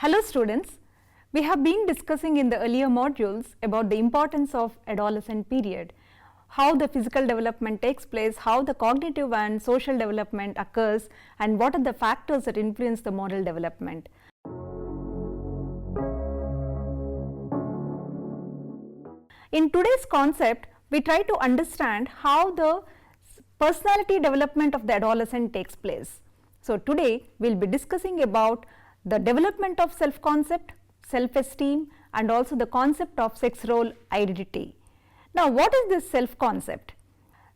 Hello students, we have been discussing in the earlier modules about the importance of adolescent period, how the physical development takes place, how the cognitive and social development occurs, and what are the factors that influence the moral development. In today's concept, we try to understand how the personality development of the adolescent takes place. So today we will be discussing about the development of self-concept, self-esteem, and also the concept of sex role identity. Now what is this self-concept?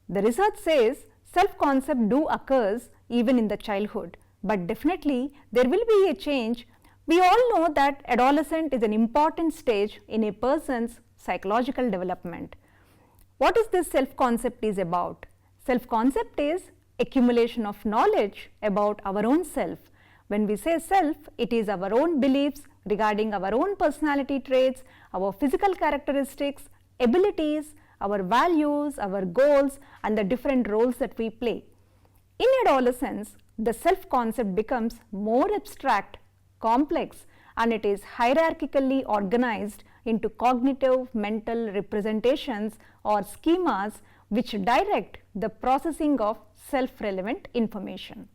The research says self-concept do occurs even in the childhood, but definitely there will be a change. We all know that adolescent is an important stage in a person's psychological development. What is this self-concept is about? Self-concept is accumulation of knowledge about our own self. When we say self, it is our own beliefs regarding our own personality traits, our physical characteristics, abilities, our values, our goals, and the different roles that we play. In adolescence, the self-concept becomes more abstract, complex, and it is hierarchically organized into cognitive mental representations or schemas which direct the processing of self-relevant information.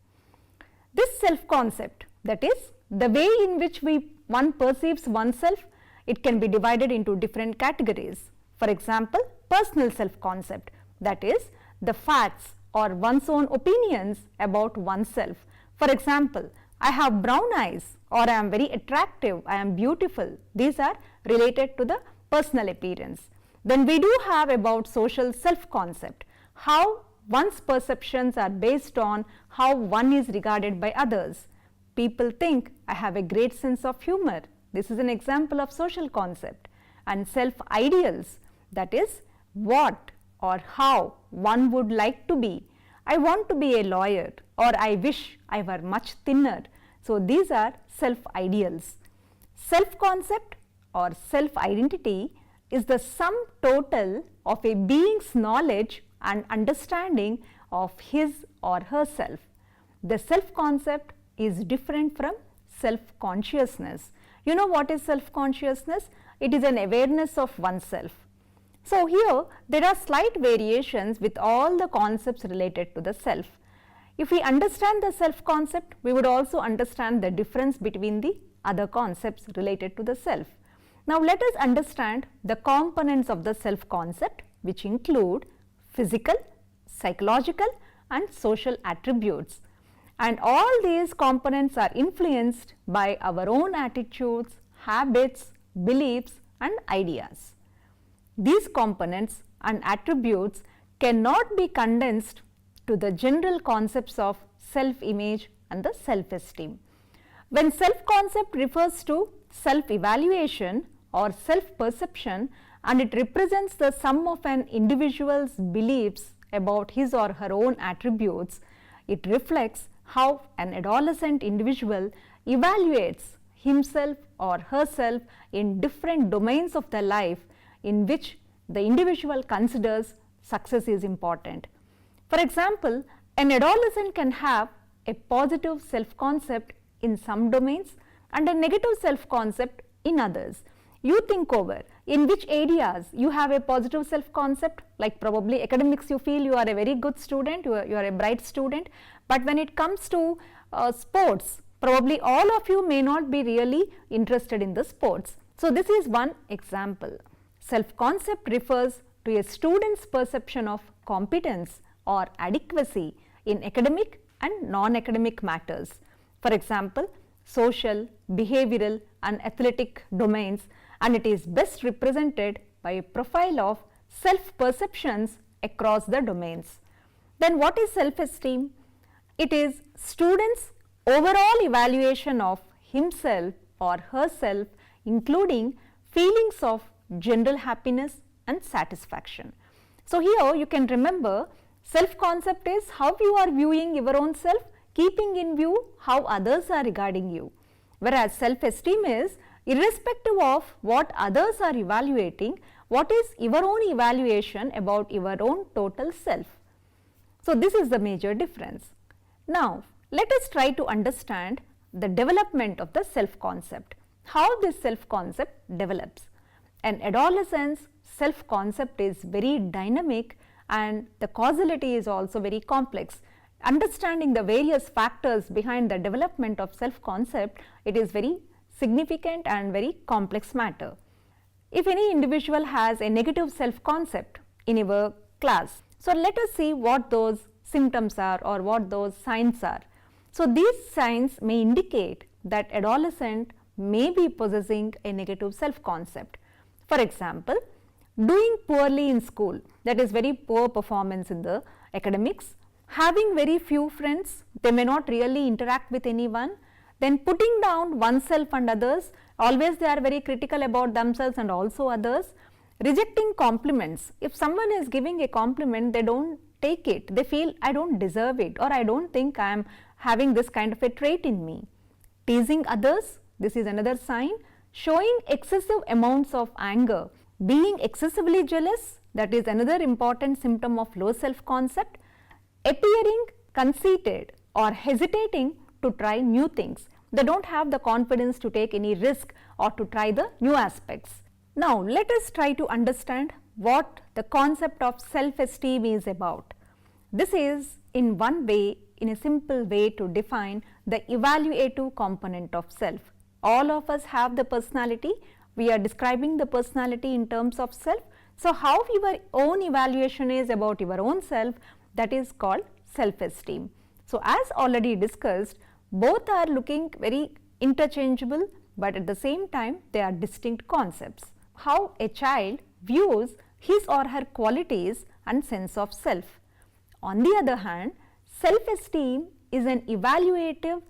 This self-concept, that is, the way in which one perceives oneself, it can be divided into different categories. For example, personal self-concept, that is, the facts or one's own opinions about oneself. For example, I have brown eyes, or I am very attractive, I am beautiful. These are related to the personal appearance. Then we do have about social self-concept, how one's perceptions are based on how one is regarded by others. People think I have a great sense of humor. This is an example of social concept. And self-ideals, that is, what or how one would like to be. I want to be a lawyer, or I wish I were much thinner. So these are self-ideals. Self-concept or self-identity is the sum total of a being's knowledge and understanding of his or herself. The self-concept is different from self-consciousness. You know what is self-consciousness? It is an awareness of oneself. So here there are slight variations with all the concepts related to the self. If we understand the self-concept, we would also understand the difference between the other concepts related to the self. Now let us understand the components of the self-concept, which include physical, psychological, and social attributes. And all these components are influenced by our own attitudes, habits, beliefs, and ideas. These components and attributes cannot be condensed to the general concepts of self-image and the self-esteem. When self-concept refers to self-evaluation or self-perception, and it represents the sum of an individual's beliefs about his or her own attributes, it reflects how an adolescent individual evaluates himself or herself in different domains of their life in which the individual considers success is important. For example, an adolescent can have a positive self-concept in some domains and a negative self-concept in others. You think over in which areas you have a positive self-concept, like probably academics you feel you are a very good student, you are a bright student, but when it comes to sports, probably all of you may not be really interested in the sports. So this is one example. Self-concept refers to a student's perception of competence or adequacy in academic and non-academic matters. For example, social, behavioral, and athletic domains, and it is best represented by a profile of self-perceptions across the domains. Then what is self-esteem? It is student's overall evaluation of himself or herself, including feelings of general happiness and satisfaction. So here you can remember, self-concept is how you are viewing your own self, keeping in view how others are regarding you. Whereas self-esteem is irrespective of what others are evaluating, what is your own evaluation about your own total self. So this is the major difference. Now let us try to understand the development of the self-concept. How this self-concept develops. An adolescent's self-concept is very dynamic and the causality is also very complex. Understanding the various factors behind the development of self-concept, it is very significant and very complex matter. If any individual has a negative self-concept in our class, so let us see what those symptoms are or what those signs are. So these signs may indicate that adolescent may be possessing a negative self-concept. For example, doing poorly in school, that is very poor performance in the academics, having very few friends, they may not really interact with anyone, then putting down oneself and others, always they are very critical about themselves and also others, rejecting compliments. If someone is giving a compliment, they don't take it, they feel I don't deserve it or I don't think I am having this kind of a trait in me. Teasing others, this is another sign. Showing excessive amounts of anger, being excessively jealous, that is another important symptom of low self-concept. Appearing conceited or hesitating to try new things. They don't have the confidence to take any risk or to try the new aspects. Now, let us try to understand what the concept of self-esteem is about. This is in one way, in a simple way to define the evaluative component of self. All of us have the personality. We are describing the personality in terms of self. So, how your own evaluation is about your own self, that is called self-esteem. So, as already discussed, both are looking very interchangeable, but at the same time they are distinct concepts. How a child views his or her qualities and sense of self. On the other hand, self-esteem is an evaluative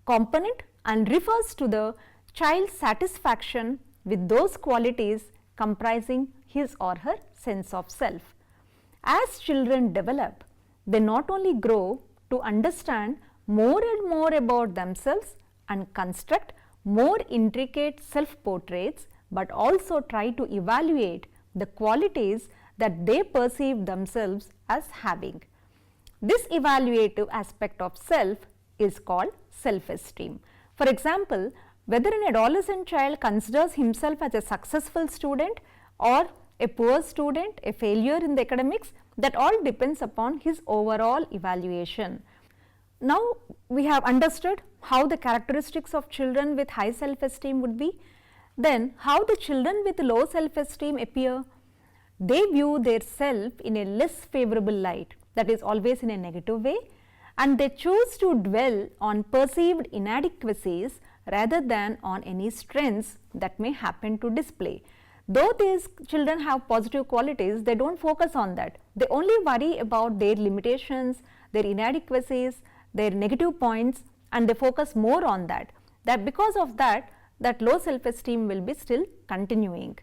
component and refers to the child's satisfaction with those qualities comprising his or her sense of self. As children develop, they not only grow to understand more and more about themselves and construct more intricate self-portraits, but also try to evaluate the qualities that they perceive themselves as having. This evaluative aspect of self is called self-esteem. For example, whether an adolescent child considers himself as a successful student or a poor student, a failure in the academics, that all depends upon his overall evaluation. Now, we have understood how the characteristics of children with high self-esteem would be. Then, how the children with low self-esteem appear? They view their self in a less favorable light, that is always in a negative way, and they choose to dwell on perceived inadequacies rather than on any strengths that may happen to display. Though these children have positive qualities, they don't focus on that. They only worry about their limitations, their inadequacies, their negative points, and they focus more on that. That because of that, that low self-esteem will be still continuing.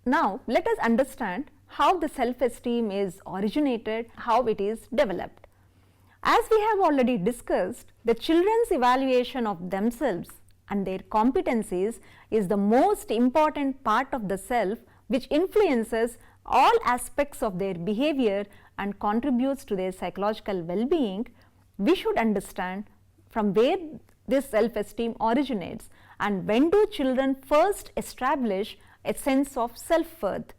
Now, let us understand how the self-esteem is originated, how it is developed. As we have already discussed, the children's evaluation of themselves and their competencies is the most important part of the self, which influences all aspects of their behavior and contributes to their psychological well-being. We should understand from where this self-esteem originates and when do children first establish a sense of self-worth.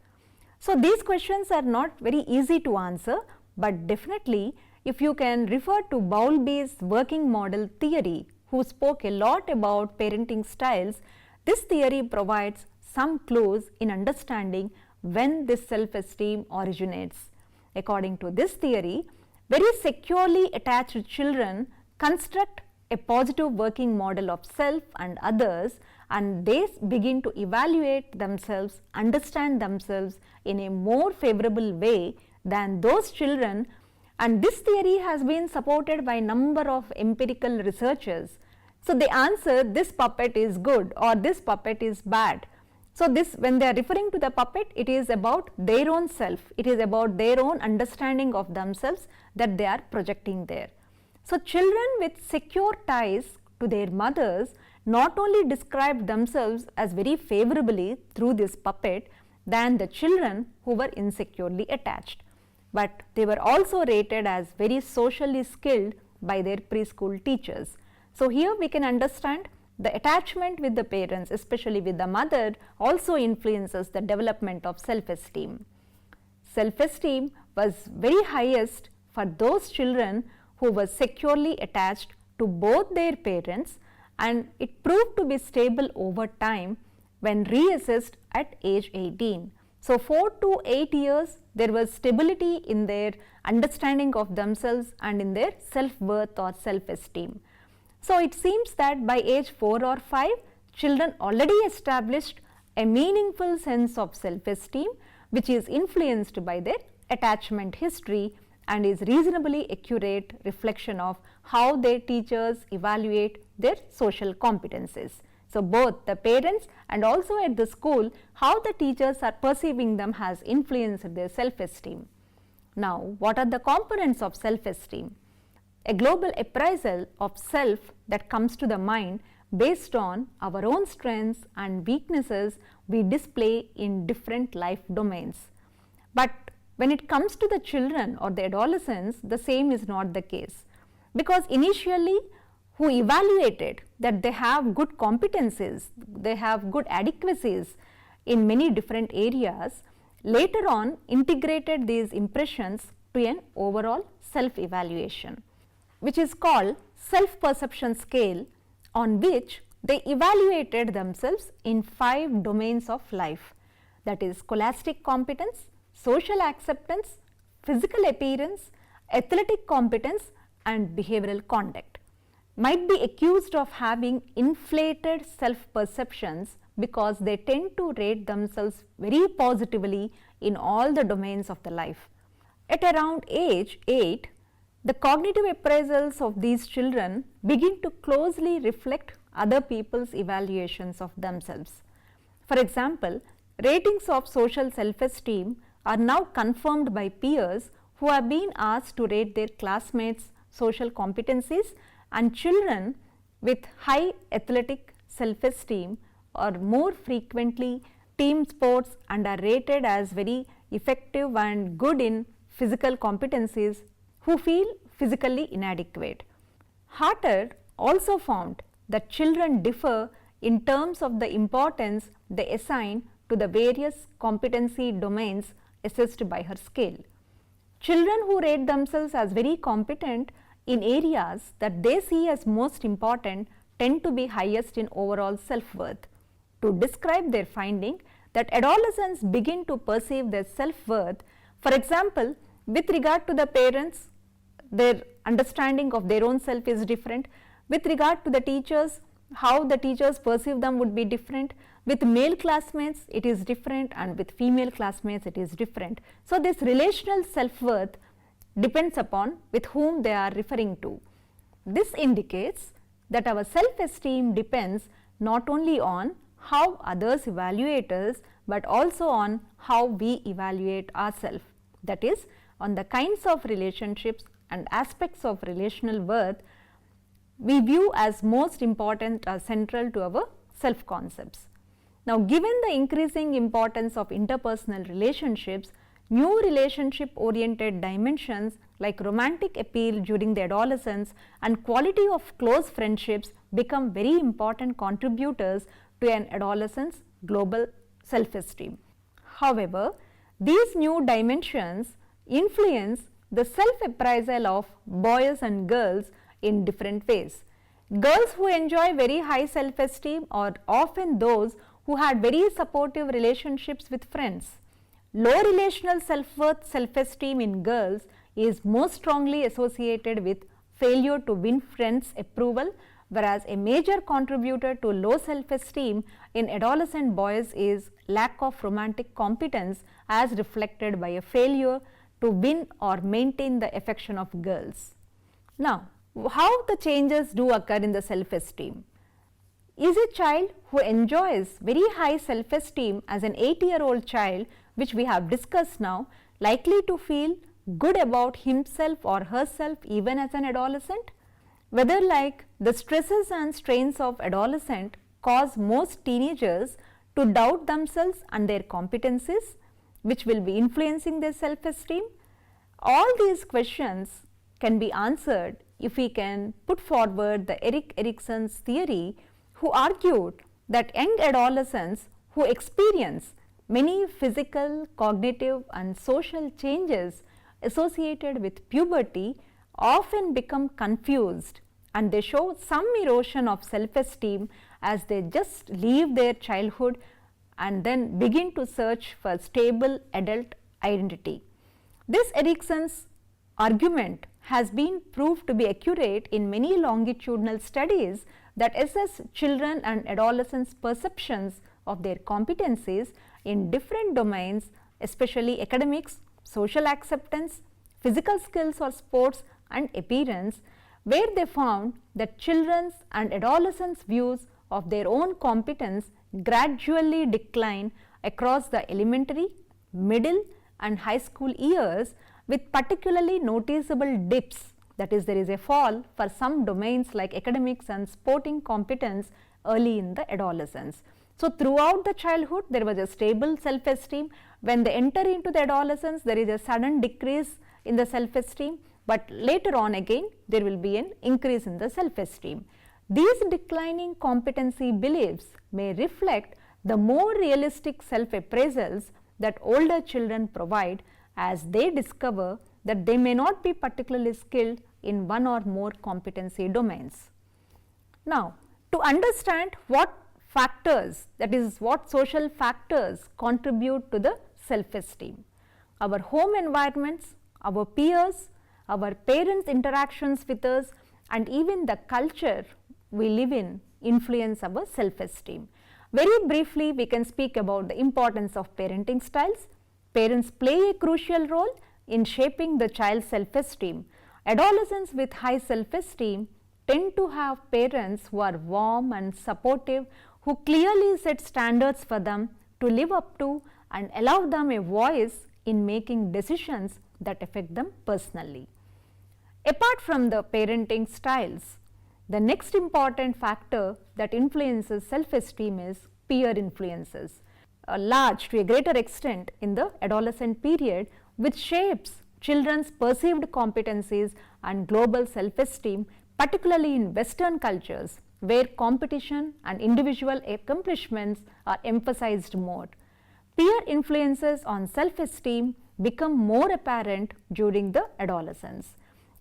So, these questions are not very easy to answer, but definitely if you can refer to Bowlby's working model theory, who spoke a lot about parenting styles, this theory provides some clues in understanding when this self-esteem originates. According to this theory, very securely attached children construct a positive working model of self and others, and they begin to evaluate themselves, understand themselves in a more favorable way than those children. And this theory has been supported by a number of empirical researchers. So, they answer this puppet is good or this puppet is bad. So, this when they are referring to the puppet, it is about their own self, it is about their own understanding of themselves that they are projecting there. So, children with secure ties to their mothers not only describe themselves as very favorably through this puppet than the children who were insecurely attached, but they were also rated as very socially skilled by their preschool teachers. So here we can understand the attachment with the parents, especially with the mother, also influences the development of self-esteem. Self-esteem was very highest for those children who were securely attached to both their parents, and it proved to be stable over time when reassessed at age 18. So 4 to 8 years there was stability in their understanding of themselves and in their self-worth or self-esteem. So it seems that by age 4 or 5, children already established a meaningful sense of self-esteem, which is influenced by their attachment history and is reasonably accurate reflection of how their teachers evaluate their social competencies. So both the parents and also at the school, how the teachers are perceiving them has influenced their self-esteem. Now, what are the components of self-esteem? A global appraisal of self that comes to the mind based on our own strengths and weaknesses we display in different life domains. But when it comes to the children or the adolescents, the same is not the case, because initially who evaluated that they have good competencies, they have good adequacies in many different areas, later on integrated these impressions to an overall self-evaluation, which is called self-perception scale, on which they evaluated themselves in 5 domains of life, that is scholastic competence, social acceptance, physical appearance, athletic competence and behavioral conduct. Might be accused of having inflated self-perceptions because they tend to rate themselves very positively in all the domains of the life. At around age 8, the cognitive appraisals of these children begin to closely reflect other people's evaluations of themselves. For example, ratings of social self-esteem are now confirmed by peers who have been asked to rate their classmates' social competencies, and children with high athletic self-esteem are more frequently team sports and are rated as very effective and good in physical competencies who feel physically inadequate. Harter also found that children differ in terms of the importance they assign to the various competency domains assessed by her scale. Children who rate themselves as very competent in areas that they see as most important tend to be highest in overall self-worth. To describe their finding that adolescents begin to perceive their self-worth, for example, with regard to the parents, their understanding of their own self is different. With regard to the teachers, how the teachers perceive them would be different. With male classmates, it is different, and with female classmates, it is different. So this relational self-worth depends upon with whom they are referring to. This indicates that our self-esteem depends not only on how others evaluate us, but also on how we evaluate ourselves. That is, on the kinds of relationships and aspects of relational worth we view as most important or central to our self-concepts. Now, given the increasing importance of interpersonal relationships, new relationship oriented dimensions like romantic appeal during the adolescence and quality of close friendships become very important contributors to an adolescent's global self-esteem. However, these new dimensions influence the self-appraisal of boys and girls in different ways. Girls who enjoy very high self-esteem are often those who had very supportive relationships with friends. Low relational self-worth, self-esteem in girls is most strongly associated with failure to win friends' approval, whereas a major contributor to low self-esteem in adolescent boys is lack of romantic competence as reflected by a failure to win or maintain the affection of girls. Now, how the changes do occur in the self-esteem? Is a child who enjoys very high self-esteem as an 8-year-old child, which we have discussed now, likely to feel good about himself or herself even as an adolescent? Whether like the stresses and strains of adolescent cause most teenagers to doubt themselves and their competencies, which will be influencing their self-esteem? All these questions can be answered if we can put forward the Erik Erikson's theory, who argued that young adolescents who experience many physical, cognitive and social changes associated with puberty often become confused, and they show some erosion of self-esteem as they just leave their childhood and then begin to search for stable adult identity. This Erikson's argument has been proved to be accurate in many longitudinal studies that assess children and adolescents' perceptions of their competencies in different domains, especially academics, social acceptance, physical skills or sports and appearance, where they found that children's and adolescents' views of their own competence gradually decline across the elementary, middle and high school years, with particularly noticeable dips, that is, there is a fall for some domains like academics and sporting competence early in the adolescence. So, throughout the childhood there was a stable self-esteem. When they enter into the adolescence, there is a sudden decrease in the self-esteem, but later on again there will be an increase in the self-esteem. These declining competency beliefs may reflect the more realistic self-appraisals that older children provide, as they discover that they may not be particularly skilled in one or more competency domains. Now, to understand what factors, that is what social factors contribute to the self-esteem, our home environments, our peers, our parents' interactions with us and even the culture we live in influence our self-esteem. Very briefly, we can speak about the importance of parenting styles. Parents play a crucial role in shaping the child's self-esteem. Adolescents with high self-esteem tend to have parents who are warm and supportive, who clearly set standards for them to live up to and allow them a voice in making decisions that affect them personally. Apart from the parenting styles, the next important factor that influences self-esteem is peer influences, large to a greater extent in the adolescent period, which shapes children's perceived competencies and global self-esteem, particularly in Western cultures, where competition and individual accomplishments are emphasized more. Peer influences on self-esteem become more apparent during the adolescence.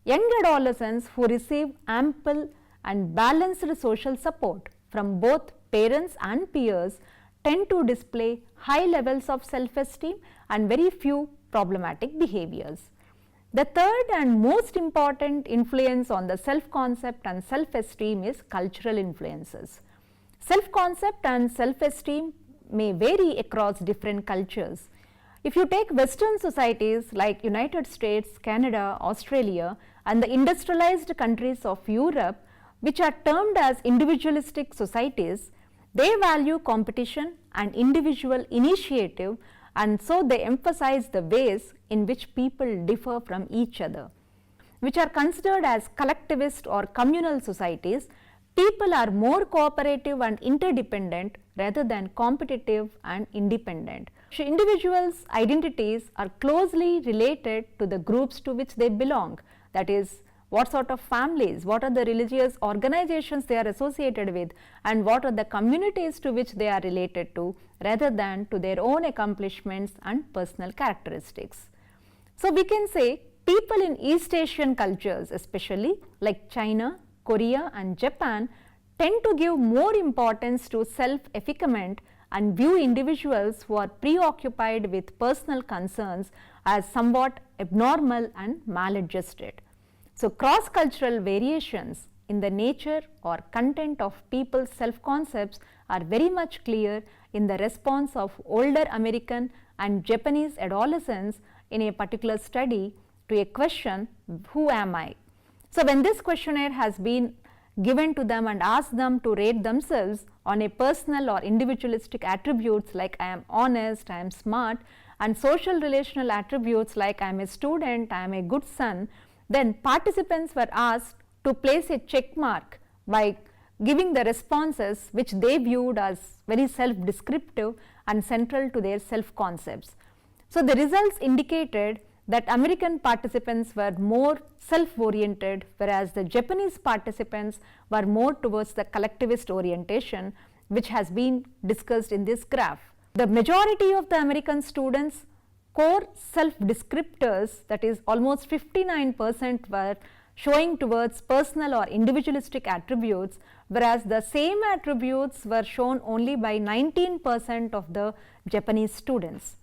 Young adolescents who receive ample and balanced social support from both parents and peers tend to display high levels of self-esteem and very few problematic behaviors. The third and most important influence on the self-concept and self-esteem is cultural influences. Self-concept and self-esteem may vary across different cultures. If you take Western societies like United States, Canada, Australia and the industrialized countries of Europe, which are termed as individualistic societies, they value competition and individual initiative, and so they emphasize the ways in which people differ from each other. Which are considered as collectivist or communal societies, people are more cooperative and interdependent rather than competitive and independent. So, individuals' identities are closely related to the groups to which they belong, that is, what sort of families, what are the religious organizations they are associated with, and what are the communities to which they are related to, rather than to their own accomplishments and personal characteristics. So, we can say people in East Asian cultures, especially like China, Korea and Japan, tend to give more importance to self-effacement and view individuals who are preoccupied with personal concerns as somewhat abnormal and maladjusted. So, cross-cultural variations in the nature or content of people's self-concepts are very much clear in the response of older American and Japanese adolescents in a particular study to a question, "Who am I?" So, when this questionnaire has been given to them and asked them to rate themselves on a personal or individualistic attributes like I am honest, I am smart, and social relational attributes like I am a student, I am a good son, then participants were asked to place a check mark by giving the responses which they viewed as very self-descriptive and central to their self-concepts. So, the results indicated that American participants were more self-oriented, whereas the Japanese participants were more towards the collectivist orientation, which has been discussed in this graph. The majority of the American students' core self-descriptors, that is almost 59%, were showing towards personal or individualistic attributes, whereas the same attributes were shown only by 19% of the Japanese students.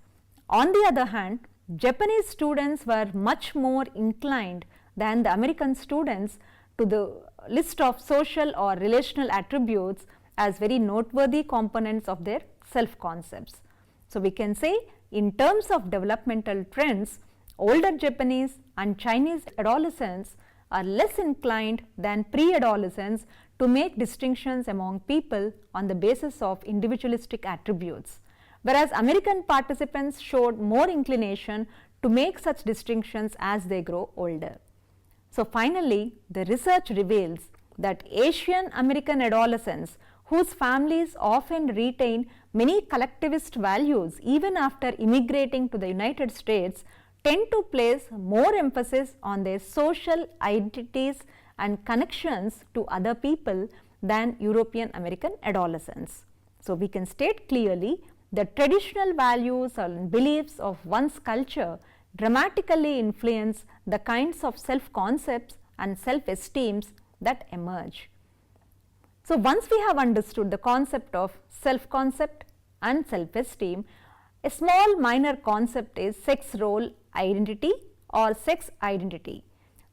On the other hand, Japanese students were much more inclined than the American students to the list of social or relational attributes as very noteworthy components of their self-concepts. So, we can say in terms of developmental trends, older Japanese and Chinese adolescents are less inclined than pre-adolescents to make distinctions among people on the basis of individualistic attributes, whereas American participants showed more inclination to make such distinctions as they grow older. So, finally, the research reveals that Asian American adolescents whose families often retain many collectivist values even after immigrating to the United States tend to place more emphasis on their social identities and connections to other people than European American adolescents. So, we can state clearly that traditional values and beliefs of one's culture dramatically influence the kinds of self-concepts and self-esteems that emerge. So, once we have understood the concept of self-concept and self-esteem, a small minor concept is sex role identity or sex identity.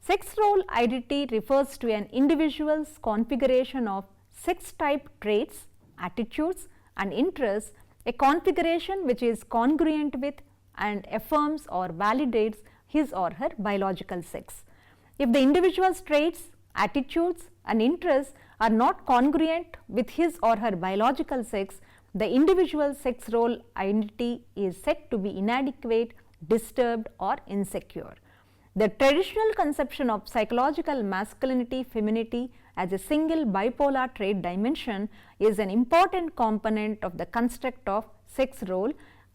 Sex role identity refers to an individual's configuration of sex type traits, attitudes and interests, a configuration which is congruent with and affirms or validates his or her biological sex. If the individual's traits, attitudes and interests are not congruent with his or her biological sex, the individual's sex role identity is said to be inadequate, disturbed or insecure. The traditional conception of psychological masculinity, femininity as a single bipolar trait dimension is an important component of the construct of sex role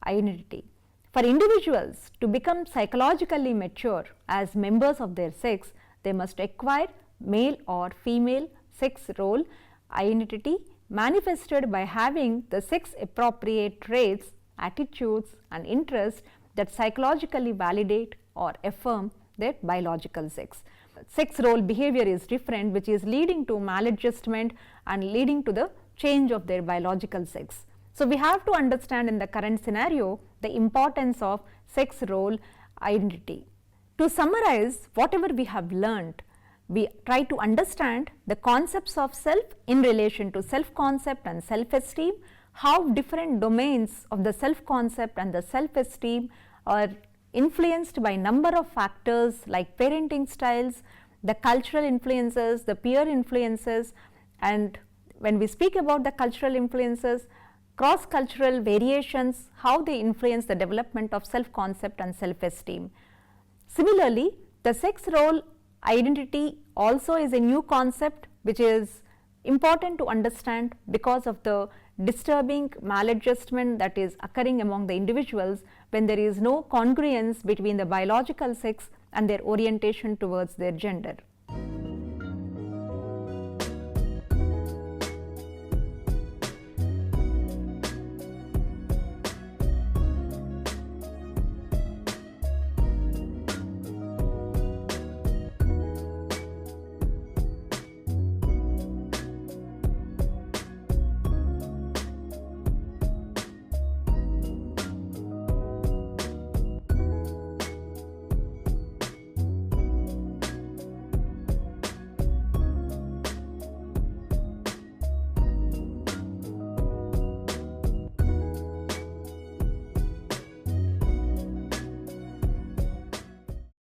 identity. For individuals to become psychologically mature as members of their sex, they must acquire male or female sex role identity manifested by having the sex appropriate traits, attitudes and interests that psychologically validate or affirm their biological sex. Sex role behavior is different, which is leading to maladjustment and leading to the change of their biological sex. So, we have to understand in the current scenario the importance of sex role identity. To summarize whatever we have learned, we try to understand the concepts of self in relation to self-concept and self-esteem, how different domains of the self-concept and the self-esteem are influenced by number of factors like parenting styles, the cultural influences, the peer influences, and when we speak about the cultural influences, cross-cultural variations, how they influence the development of self-concept and self-esteem. Similarly, the sex role identity also is a new concept which is important to understand because of the disturbing maladjustment that is occurring among the individuals when there is no congruence between the biological sex and their orientation towards their gender.